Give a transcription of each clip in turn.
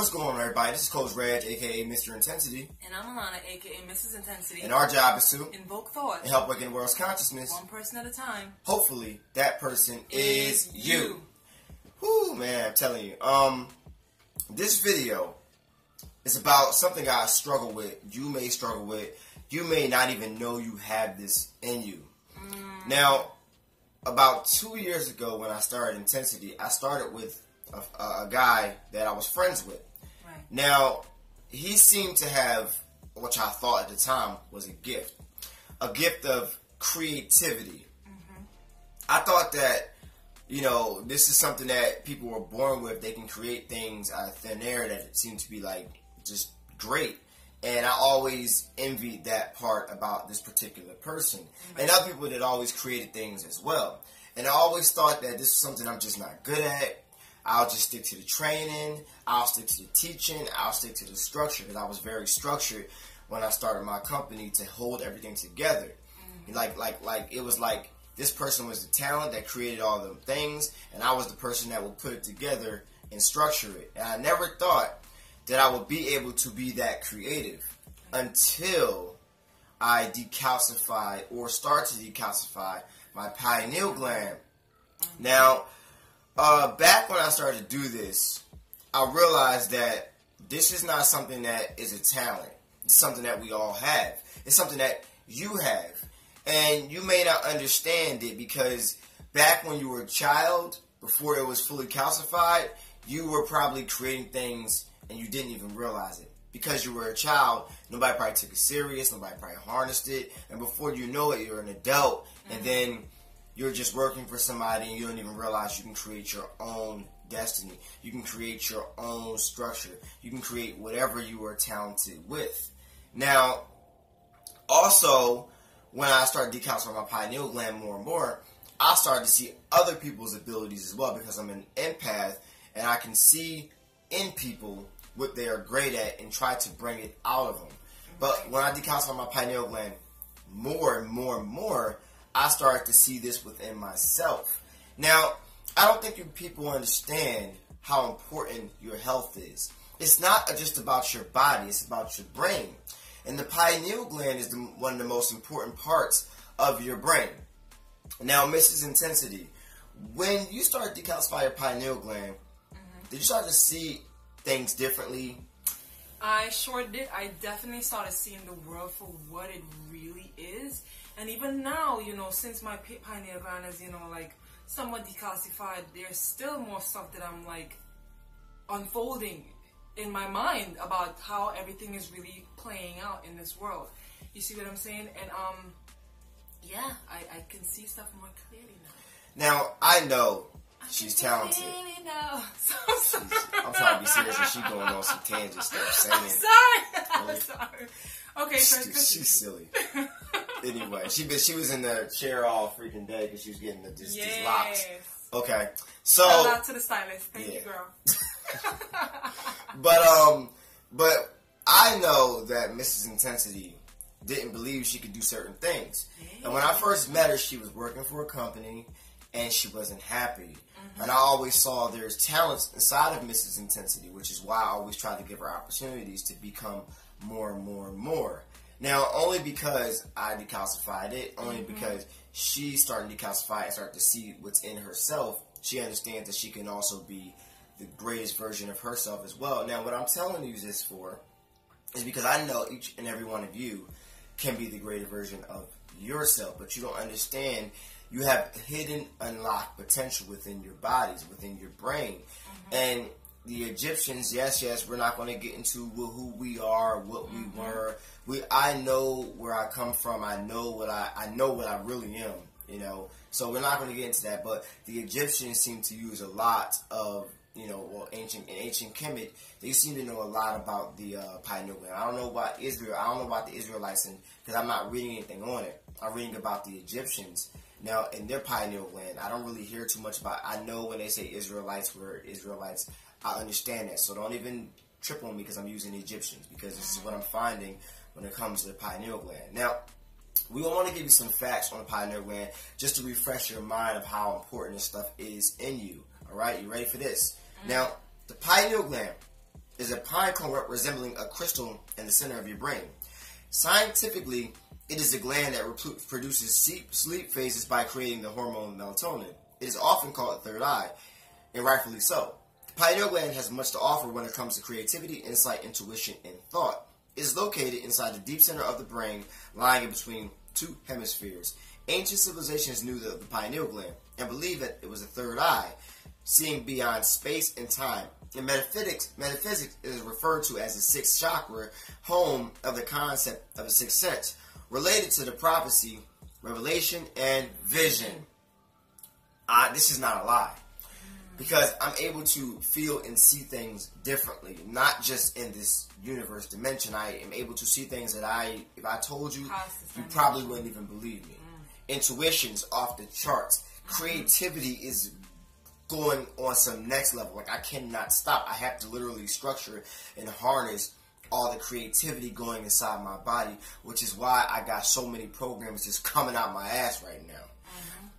What's going on, everybody? This is Coach Reg, aka Mr. Intensity. And I'm Alana, aka Mrs. In10sity. And our job is to invoke thought and help awaken the world's consciousness. One person at a time. Hopefully, that person is you. Whoo, man, I'm telling you. This video is about something I struggle with. You may struggle with. You may not even know you have this in you. Now, about 2 years ago when I started Intensity, I started with a guy that I was friends with. Right. Now, he seemed to have, which I thought at the time was a gift of creativity. I thought that, you know, this is something that people were born with. They can create things out of thin air that seem to be like just great. And I always envied that part about this particular person. And other people that always created things as well. And I always thought that this is something I'm just not good at. I'll just stick to the training. I'll stick to the teaching. I'll stick to the structure. Because I was very structured when I started my company to hold everything together. Like it was like this person was the talent that created all the things. And I was the person that would put it together and structure it. And I never thought that I would be able to be that creative until I decalcified or start to decalcify my pineal gland. Now, back when I started to do this, I realized that this is not something that is a talent. It's something that we all have. It's something that you have. And you may not understand it because back when you were a child, before it was fully calcified, you were probably creating things and you didn't even realize it. Because you were a child, nobody probably took it serious, nobody probably harnessed it, and before you know it, you're an adult, and then you're just working for somebody and you don't even realize you can create your own destiny. You can create your own structure. You can create whatever you are talented with. Now, also, when I started decalcifying my pineal gland more and more, I started to see other people's abilities as well because I'm an empath and I can see in people what they are great at and try to bring it out of them. But when I decalcify my pineal gland more and more and more, I started to see this within myself. Now, I don't think you people understand how important your health is. It's not just about your body, it's about your brain. And the pineal gland is one of the most important parts of your brain. Now, Mrs. Intensity, when you start decalcifying your pineal gland, did you start to see things differently? I sure did. I definitely started seeing the world for what it really is. And even now, you know, since my pineal gland is, you know, like somewhat decalcified, there's still more stuff that I'm like unfolding in my mind about how everything is really playing out in this world. You see what I'm saying? And yeah, I can see stuff more clearly now. Now, I know she's talented. I'm trying to be serious and she's going on some tangent stuff saying. I'm sorry. Okay, so she's silly. Anyway, she was in the chair all freaking day because she was getting these locks. Okay, so shout out to the stylist. Thank you, girl. But I know that Mrs. Intensity didn't believe she could do certain things. And when I first met her, she was working for a company and she wasn't happy. And I always saw there's talents inside of Mrs. Intensity, which is why I always try to give her opportunities to become more and more and more. Now, only because I decalcified it, only because she's starting to decalcify and start to see what's in herself, she understands that she can also be the greatest version of herself as well. Now, what I'm telling you this for is because I know each and every one of you can be the greater version of yourself, but you don't understand you have hidden, unlocked potential within your bodies, within your brain. And the Egyptians, yes, we're not going to get into who we are, what we were. I know where I come from. I know what I really am. You know, so we're not going to get into that. But the Egyptians seem to use a lot of, you know, well, ancient Kemet, they seem to know a lot about the pineal gland. I don't know about Israel. I don't know about the Israelites, because I'm not reading anything on it. I'm reading about the Egyptians. Now, in their pineal gland, I don't really hear too much about it. I know when they say Israelites were Israelites, I understand that. So don't even trip on me because I'm using Egyptians, because this is what I'm finding when it comes to the pineal gland. Now, we want to give you some facts on the pineal gland just to refresh your mind of how important this stuff is in you. All right, you ready for this? Now, the pineal gland is a pine cone resembling a crystal in the center of your brain. Scientifically, it is a gland that produces sleep phases by creating the hormone melatonin. It is often called a third eye, and rightfully so. The pineal gland has much to offer when it comes to creativity, insight, intuition, and thought. It is located inside the deep center of the brain, lying in between two hemispheres. Ancient civilizations knew the pineal gland and believed that it was a third eye, seeing beyond space and time. In metaphysics, it is referred to as the sixth chakra, home of the concept of the sixth sense, related to the prophecy, revelation, and vision. This is not a lie, because I'm able to feel and see things differently, not just in this universe dimension. I am able to see things that if I told you, you probably wouldn't even believe me. Intuition's off the charts. Creativity is going on some next level. Like, I cannot stop. I have to literally structure and harness all the creativity going inside my body, which is why I got so many programs just coming out my ass right now.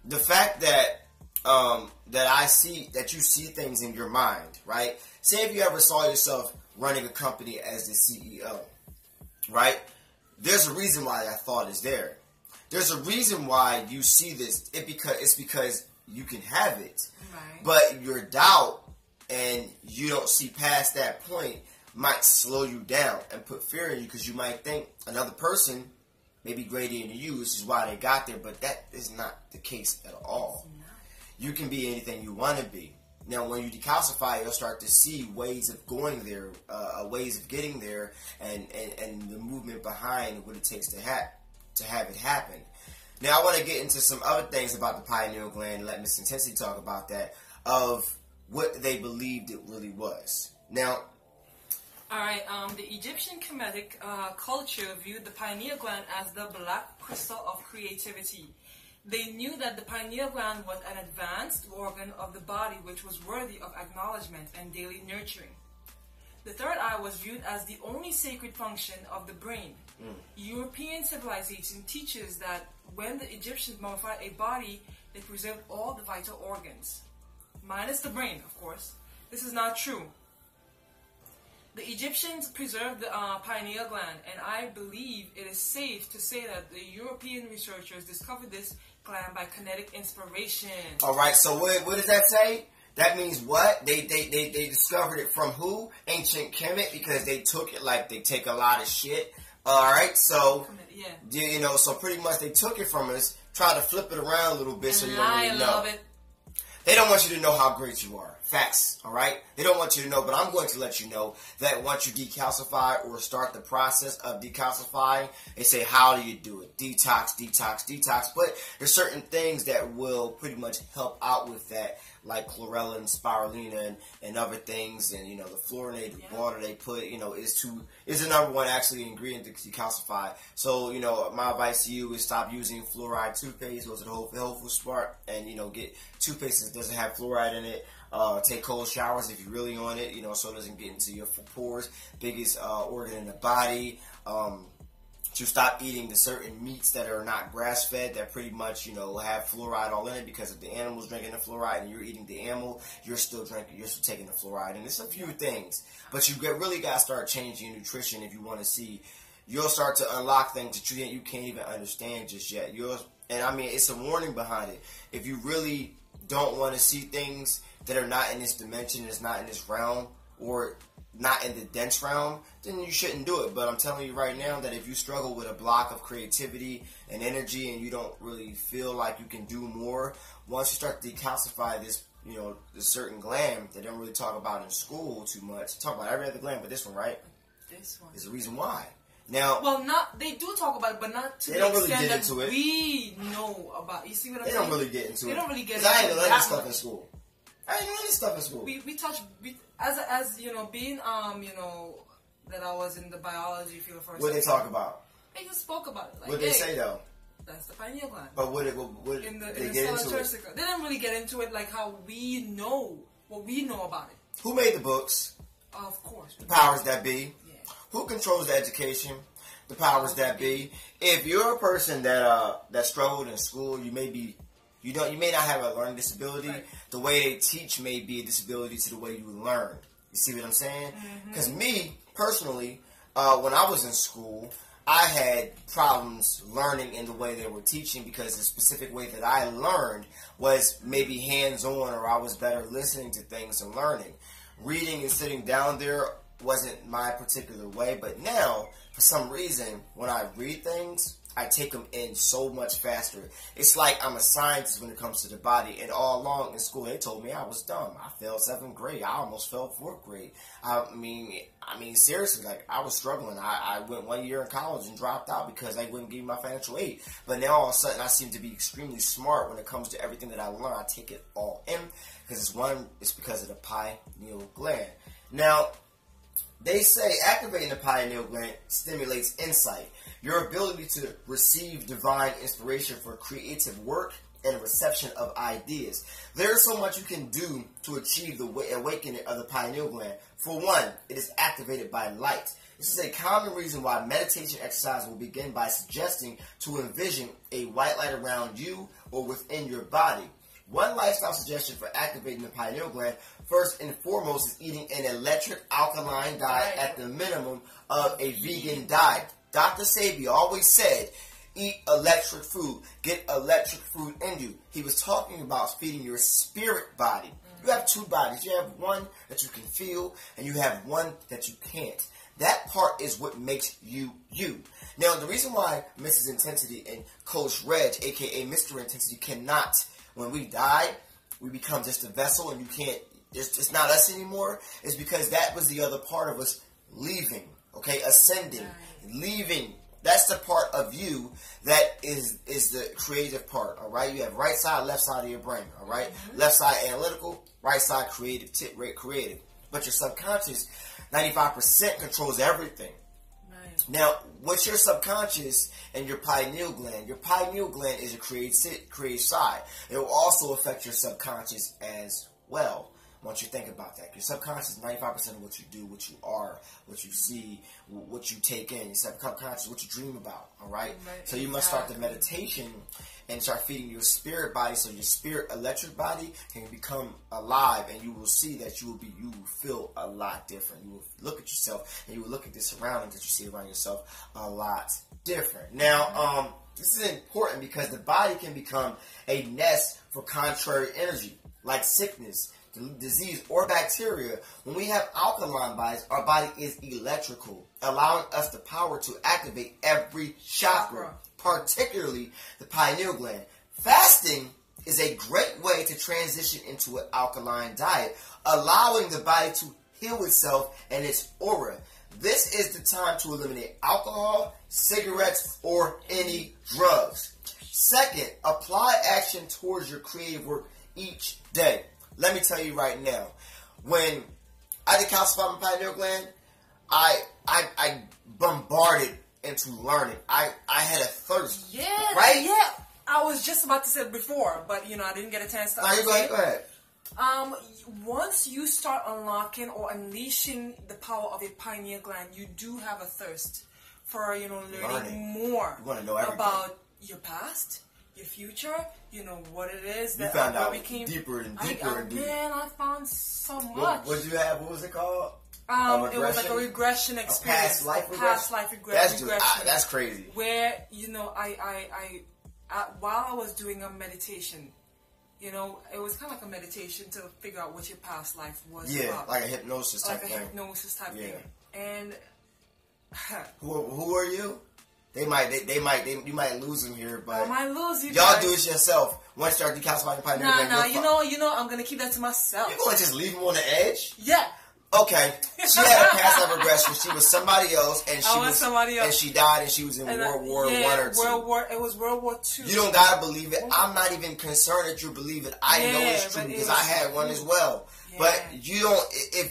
The fact that that you see things in your mind, right? Say if you ever saw yourself running a company as the CEO, right? There's a reason why that thought is there. There's a reason why you see this. It's because you can have it. Right. But your doubt and you don't see past that point might slow you down and put fear in you, because you might think another person may be greater than you, which is why they got there, but that is not the case at all. You can be anything you want to be. Now, when you decalcify, you'll start to see ways of going there, ways of getting there, and the movement behind what it takes to have it happen. Now, I want to get into some other things about the pineal gland and let Mrs In10sity talk about that, of what they believed it really was. Now, alright, the Egyptian Kinetic culture viewed the pineal gland as the black crystal of creativity. They knew that the pineal gland was an advanced organ of the body which was worthy of acknowledgement and daily nurturing. The third eye was viewed as the only sacred function of the brain. European civilization teaches that when the Egyptians mummified a body, they preserved all the vital organs, minus the brain, of course. This is not true. The Egyptians preserved the pineal gland, and I believe it is safe to say that the European researchers discovered this gland by kinetic inspiration. Alright, so what does that say? That means what? They discovered it from who? Ancient Kemet, because they took it like they take a lot of shit. Alright, so, you know, so pretty much they took it from us, tried to flip it around a little bit so you don't really know. I love it. They don't want you to know how great you are. Facts, alright? They don't want you to know, but I'm going to let you know that once you decalcify or start the process of decalcifying, they say, how do you do it? Detox, detox, detox. But there's certain things that will pretty much help out with that, like chlorella and spirulina and other things, and, you know, the fluorinated water they put, you know, is the number one actually ingredient to decalcify. So, you know, my advice to you is stop using fluoride toothpaste. Go to the Whole Foods Smart and, you know, get toothpaste that doesn't have fluoride in it. Take cold showers if you're really on it, you know, so it doesn't get into your pores. Biggest organ in the body. To stop eating the certain meats that are not grass-fed, that pretty much, you know, have fluoride all in it, because if the animal's drinking the fluoride and you're eating the animal, you're still taking the fluoride. And it's a few things, but you really got to start changing your nutrition if you want to see. You'll start to unlock things that you can't even understand just yet. And I mean, it's a warning behind it. If you really don't want to see things that are not in this dimension, it's not in this realm, or not in the dense realm, then you shouldn't do it. But I'm telling you right now that if you struggle with a block of creativity and energy and you don't really feel like you can do more, once you start to decalcify this, you know, this certain gland that they don't really talk about in school too much. Talk about every other gland, but this one, right? This one. There's a reason why. Now, well, they do talk about it, but not to the extent that we know about. You see what I'm saying? They don't really get into it. They don't really get into it. I ain't learning stuff in school. We touch, as you know, being you know, that I was in the biology field first. What did they talk about? They just spoke about it. Like, what did they say though? That's the pineal gland. But what in the they didn't really get into it like how we know what we know about it. Who made the books? Of course. The powers that be. Yeah. Who controls the education? The powers that be. If you're a person that struggled in school, you may not have a learning disability. Right. The way they teach may be a disability to the way you learn. You see what I'm saying? Because me, personally, when I was in school, I had problems learning in the way they were teaching because the specific way that I learned was maybe hands-on, or I was better listening to things and learning. Reading and sitting down there wasn't my particular way, but now, for some reason, when I read things, I take them in so much faster. It's like I'm a scientist when it comes to the body. And all along in school, they told me I was dumb. I failed 7th grade. I almost failed 4th grade. I mean, seriously, like, I was struggling. I went 1 year in college and dropped out because they wouldn't give me my financial aid. But now all of a sudden, I seem to be extremely smart when it comes to everything that I learn. I take it all in because it's because of the pineal gland. Now, they say activating the pineal gland stimulates insight, your ability to receive divine inspiration for creative work and reception of ideas. There is so much you can do to achieve the awakening of the pineal gland. For one, it is activated by light. This is a common reason why meditation exercise will begin by suggesting to envision a white light around you or within your body. One lifestyle suggestion for activating the pineal gland, first and foremost, is eating an electric alkaline diet at the minimum of a vegan diet. Dr. Sebi always said, eat electric food, get electric food in you. He was talking about feeding your spirit body. You have two bodies. You have one that you can feel, and you have one that you can't. That part is what makes you, you. Now, the reason why Mrs. Intensity and Coach Reg, a.k.a. Mr. Intensity, cannot, when we die, we become just a vessel, and you can't, it's not us anymore, is because that was the other part of us leaving, okay, ascending, leaving. That's the part of you that is the creative part, all right? You have right side, left side of your brain, all right? Left side analytical, right side creative, creative. But your subconscious, 95% controls everything. Now, what's your subconscious and your pineal gland? Your pineal gland is a creative side. It will also affect your subconscious as well. Once you think about that, your subconscious is 95% of what you do, what you are, what you see, what you take in. Your subconscious is what you dream about, all right? So you must start the meditation and start feeding your spirit body so your spirit electric body can become alive, and you will see that you will feel a lot different. You will look at yourself and you will look at the surroundings that you see around yourself a lot different. Now, this is important because the body can become a nest for contrary energy, like sickness, disease, or bacteria. When we have alkaline bodies, our body is electrical, allowing us the power to activate every chakra, particularly the pineal gland. Fasting is a great way to transition into an alkaline diet, allowing the body to heal itself and its aura. This is the time to eliminate alcohol, cigarettes, or any drugs. Second, apply action towards your creative work each day. Let me tell you right now, when I decalcified my pineal gland, I bombarded into learning. I had a thirst. Yeah, right? Yeah. I was just about to say it before, but I didn't get a chance to. No, you go ahead. Once you start unlocking or unleashing the power of your pineal gland, you do have a thirst for learning more you want to know everything about your past, your future, what it is that you found out became deeper and deeper and deeper. Man, I found so much. What did you have? What was it called? It was like a regression experience. Past life regression. That's crazy. Where while I was doing a meditation, it was kind of like a meditation to figure out what your past life was about. Yeah, like a hypnosis type thing. Thing. And who are you? You might lose them here, but I might lose you. Y'all do it yourself. Once you start decalcifying your pineal gland, I'm gonna keep that to myself. You gonna just leave them on the edge? Yeah. Okay. She had a past life regression. She was somebody else, and and she died, and she was in World War I or II. It was World War II. You don't gotta believe it. I'm not even concerned that you believe it. I know it's true because I had one as well. Yeah. But you don't.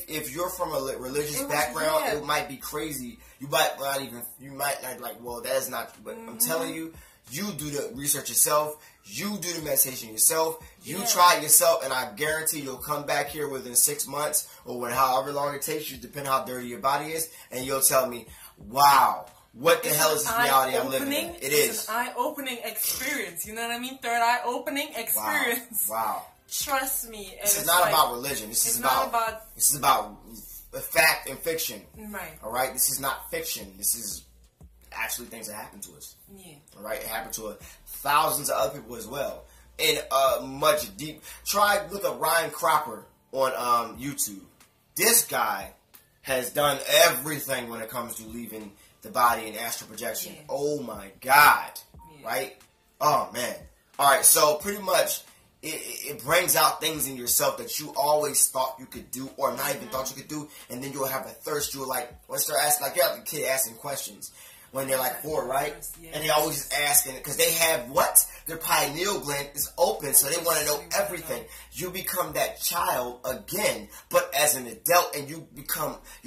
If you're from a religious background, it might be crazy. You might not be like, well, that is not. But I'm telling you, you do the research yourself. You do the meditation yourself. You try it yourself, and I guarantee you'll come back here within 6 months or however long it takes you, depending how dirty your body is, and you'll tell me, wow, what the hell is this reality I'm living in? It is an eye-opening experience. You know what I mean? Third eye-opening experience. Wow. Trust me. This is not about religion. This is about fact and fiction. Right. All right. This is not fiction. This is actually things that happen to us. Yeah. All right. It happened to thousands of other people as well. And much deep. Look up Ryan Cropper on YouTube. This guy has done everything when it comes to leaving the body and astral projection. Yeah. Oh my God. Yeah. Right? Oh man. All right. So pretty much it brings out things in yourself that you always thought you could do or not even thought you could do. And then you'll have a thirst. You'll start asking, like you're like a kid asking questions when they're like 4, right? Yes. And they always just asking it because they have what? Their pineal gland is open, so they want to know everything. You become that child again, but as an adult, and you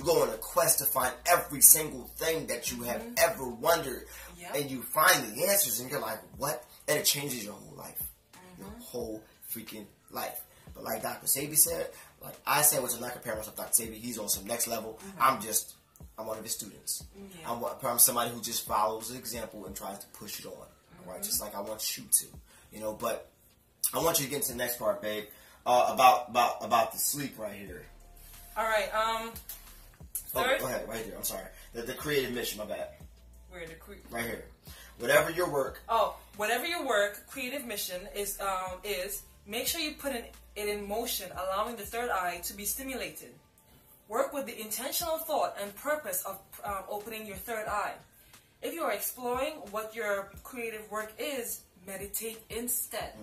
go on a quest to find every single thing that you have ever wondered, and you find the answers, and you're like, what? And it changes your whole life. Your whole freaking life. But like Dr. Sabi said, like I said, which is not comparing myself to Dr. Sabi, he's on some next level. I'm one of his students. Yeah. I'm somebody who just follows the example and tries to push it on. Right? Just like I want you to. But I want you to get into the next part, babe. About the sleep right here. Alright, go ahead, right here. I'm sorry. The creative mission, my bad. Where right here. Whatever your work. Whatever your work, creative mission is make sure you put it in motion, allowing the third eye to be stimulated. Work with the intentional thought and purpose of opening your third eye. If you are exploring what your creative work is, meditate instead.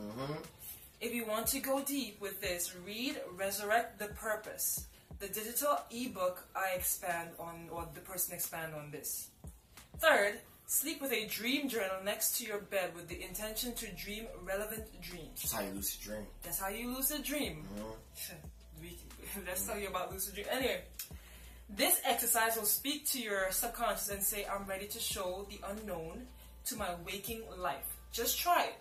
If you want to go deep with this, read Resurrect the Purpose, the digital ebook I expand on, or the person expand on this. Third, sleep with a dream journal next to your bed with the intention to dream relevant dreams. That's how you lucid dream. That's how you lucid dream. Let's tell you about lucid dream. Anyway, this exercise will speak to your subconscious and say, I'm ready to show the unknown to my waking life. Just try it.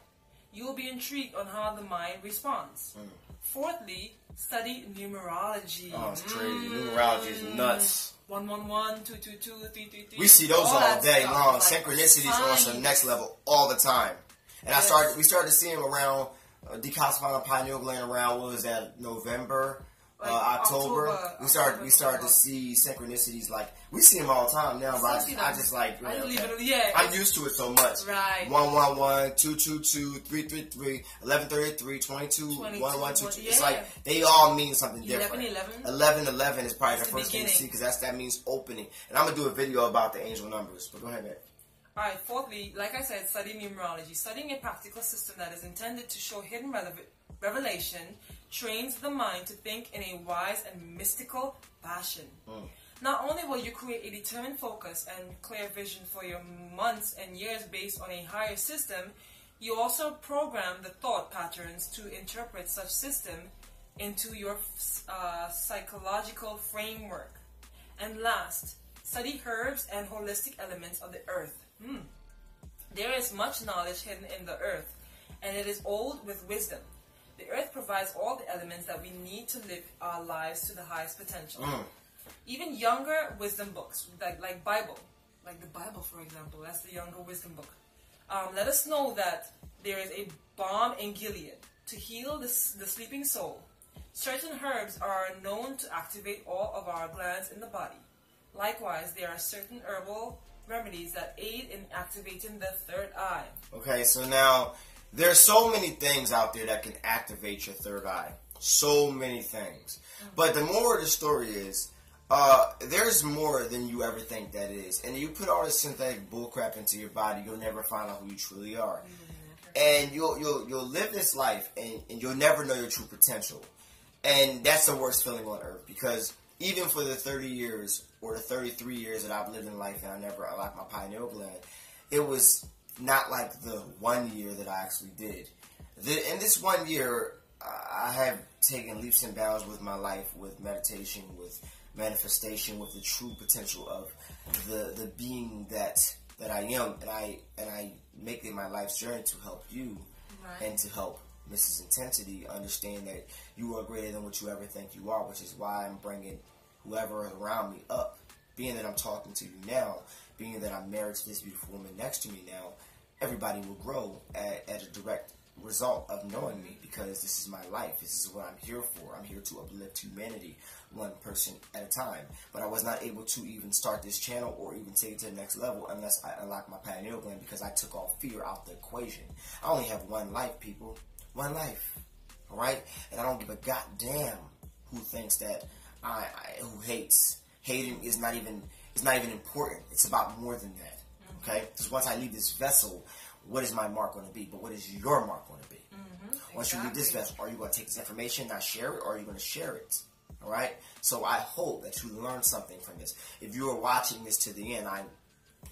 You will be intrigued on how the mind responds. Fourthly, study numerology. Oh, it's crazy. Numerology is nuts. 111, 222, 333. We see those all day long. Like synchronicities on some next level all the time. And we started to see them around decalcifying the pineal gland around, what was that, November? October. We started to see synchronicities, like we see them all the time now, but I just like I'm used to it so much. Right. 111, 222, 333, 1133, 22, 112. It's like they all mean something different. 1111 is probably the first thing you see because that means opening. And I'm gonna do a video about the angel numbers. But go ahead, man. Alright, fourthly, like I said, study numerology. Studying a practical system that is intended to show hidden revelation trains the mind to think in a wise and mystical fashion. Not only will you create a determined focus and clear vision for your months and years based on a higher system, you also program the thought patterns to interpret such system into your psychological framework. And last, study herbs and holistic elements of the earth. There is much knowledge hidden in the earth, and it is old with wisdom. The earth provides all the elements that we need to live our lives to the highest potential. Even younger wisdom books, like Bible, like the Bible, for example, that's the younger wisdom book. Let us know that there is a balm in Gilead to heal the sleeping soul. Certain herbs are known to activate all of our glands in the body. Likewise, there are certain herbal remedies that aid in activating the third eye. Okay, so now there's so many things out there that can activate your third eye. So many things. But the moral of the story is, there's more than you ever think that is. And you put all this synthetic bullcrap into your body, you'll never find out who you truly are. And you'll live this life, and you'll never know your true potential. And that's the worst feeling on earth, because even for the 30 years or the 33 years that I've lived in life and I never unlocked my pineal gland, it was not like the 1 year that I actually did. In this 1 year, I have taken leaps and bounds with my life, with meditation, with manifestation, with the true potential of the being that I am, and I make it my life's journey to help you and to help Mrs. In10sity understand that you are greater than what you ever think you are, which is why I'm bringing whoever is around me up. Being that I'm talking to you now, being that I'm married to this beautiful woman next to me now, everybody will grow at a direct result of knowing me, because this is my life. This is what I'm here for. I'm here to uplift humanity one person at a time. But I was not able to even start this channel or even take it to the next level unless I unlocked my pineal gland, because I took all fear out the equation. I only have one life, people. One life. Alright? And I don't give a goddamn who thinks that who hates. Hating is not even important. It's about more than that. Okay? Because once I leave this vessel, what is my mark going to be? But what is your mark going to be? Once you leave this vessel, are you going to take this information, not share it, or are you going to share it? Alright? So I hope that you learned something from this. If you are watching this to the end, I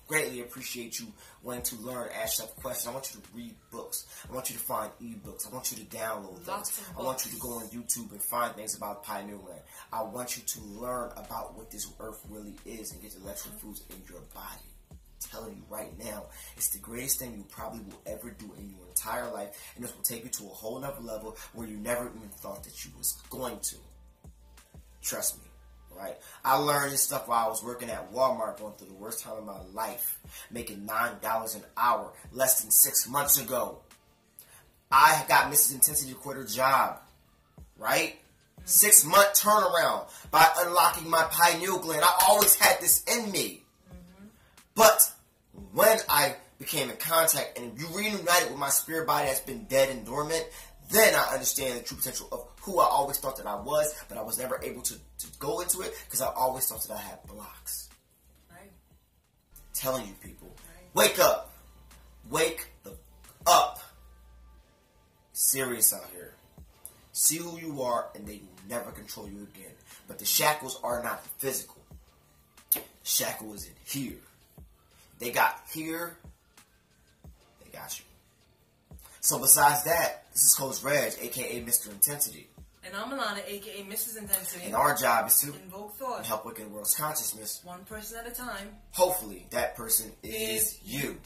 greatly appreciate you wanting to learn, ask yourself questions. I want you to read books. I want you to find ebooks. I want you to download things. I want you to go on YouTube and find things about pineal gland. I want you to learn about what this earth really is and get the electrical foods in your body. I'm telling you right now, it's the greatest thing you probably will ever do in your entire life, and this will take you to a whole nother level where you never even thought that you was going to. Trust me. Right? I learned this stuff while I was working at Walmart, going through the worst time of my life, making $9 an hour less than 6 months ago. I got Mrs. In10sity to quit her job. Right? 6-month turnaround by unlocking my pineal gland. I always had this in me. But when I became in contact and you reunited with my spirit body that's been dead and dormant, then I understand the true potential of who I always thought that I was, but I was never able to go into it because I always thought that I had blocks. Right. Telling you people, wake up. Wake the up. Serious out here. See who you are, and they will never control you again. But the shackles are not physical. The shackle is in here. They got here. They got you. So besides that, this is Coach Reg, a.k.a. Mr. In10sity. And I'm Alana, a.k.a. Mrs. In10sity. And our job is to invoke thought. Help awaken the world's consciousness. One person at a time. Hopefully, that person is you.